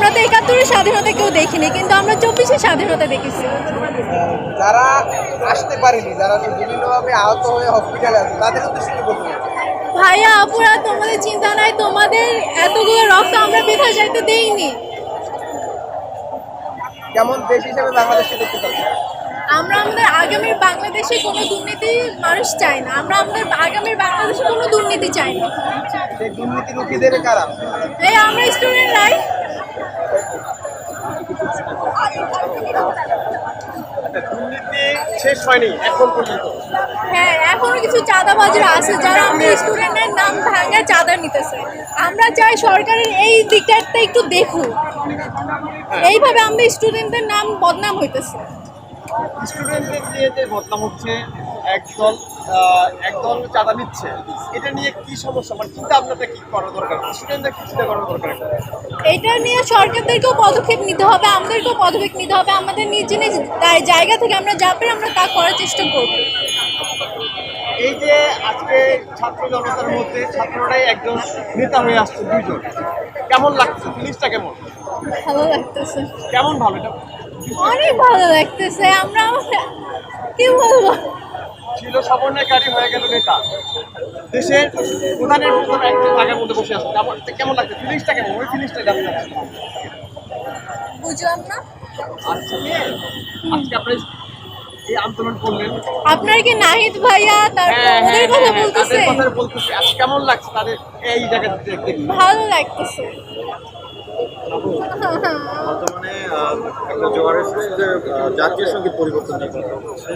আমরা তো ৭১-এর স্বাধীনতা কেউ দেখিনি, কিন্তু আমরা ২৪-এর স্বাধীনতা দেখেছি। যারা আসতে পারেনি, যারা বিভিন্নভাবে আহত হয়ে হসপিটালে আছে, তাদের উদ্দেশ্যে কি বলতে চাই? ভাইয়া আপুরা, তোমাদের চিন্তা নাই, তোমাদের এতগুলো রক্ত আমরা বৃথা যাইতে দেইনি। কেমন দেশ হিসেবে বাংলাদেশকে দেখতে পাচ্ছি? আমরা আমাদের আগামীর বাংলাদেশে কোনো দুর্নীতি মানুষ চাই না। আমরা আমাদের আগামীর বাংলাদেশে কোনো দুর্নীতি চাই না। সেই দুর্নীতি রুখে দেবে কারা? এই আমরা স্টুডেন্টরাই। দুর্নীতি শেষ হয়নি এখন পর্যন্ত। হ্যাঁ, এখনো কিছু চাঁদাবাজরা আছে যারা আমাদের স্টুডেন্টের নাম ভাঙা চাঁদা নিতেছে। আমরা চাই সরকারের এই দিকটা একটু দেখুক। এইভাবে আমাদের স্টুডেন্টদের নাম বদনাম হইতেছে। স্টুডেন্টদের নিয়ে যে বদনাম হচ্ছে, একদল চাঁদা নিচ্ছে, এটা নিয়ে কি সমস্যা, মানে চিন্তা আপনাদের কি করা দরকার, স্টুডেন্টদের কি চিন্তা করা দরকার? এটা নিয়ে সরকারদেরকেও পদক্ষেপ নিতে হবে, আমাদেরকেও পদক্ষেপ নিতে হবে। আমাদের নিজ নিজ জায়গা থেকে আমরা যা পারি আমরা তা করার চেষ্টা করব। এই যে আজকে ছাত্র জনতার মধ্যে ছাত্ররাই একজন নেতা হয়ে আসছে, দুইজন, কেমন লাগছে, ফিলিংসটা কেমন? ভালো লাগতেছে, কেমন ভালো এটা? অনেক ভালো লাগতেছে। আমরা কি বলবো, ছিল সমন্বয়কারী হয়ে গেল নেতা, দেশের প্রধানের প্রধান একজন জায়গার মধ্যে বসে আসছে, কেমন লাগছে, ফিলিংসটা কেমন? ওই ফিলিংসটা জানতে চাচ্ছি। বুঝলাম না। আচ্ছা, আজকে আপনি এই আন্দোলন করলেন, আপনার কি নাহিদ ভাইয়া তারপর ওদের কথা বলতেছে? তাদের কথা বলতেছে, আজ কেমন লাগছে তাদের এই জায়গাতে দেখতে? ভালো লাগতেছে। বর্তমানে একটা জোয়ারের সঙ্গে জাতীয় সঙ্গীত পরিবর্তন নিয়ে কথা হচ্ছে।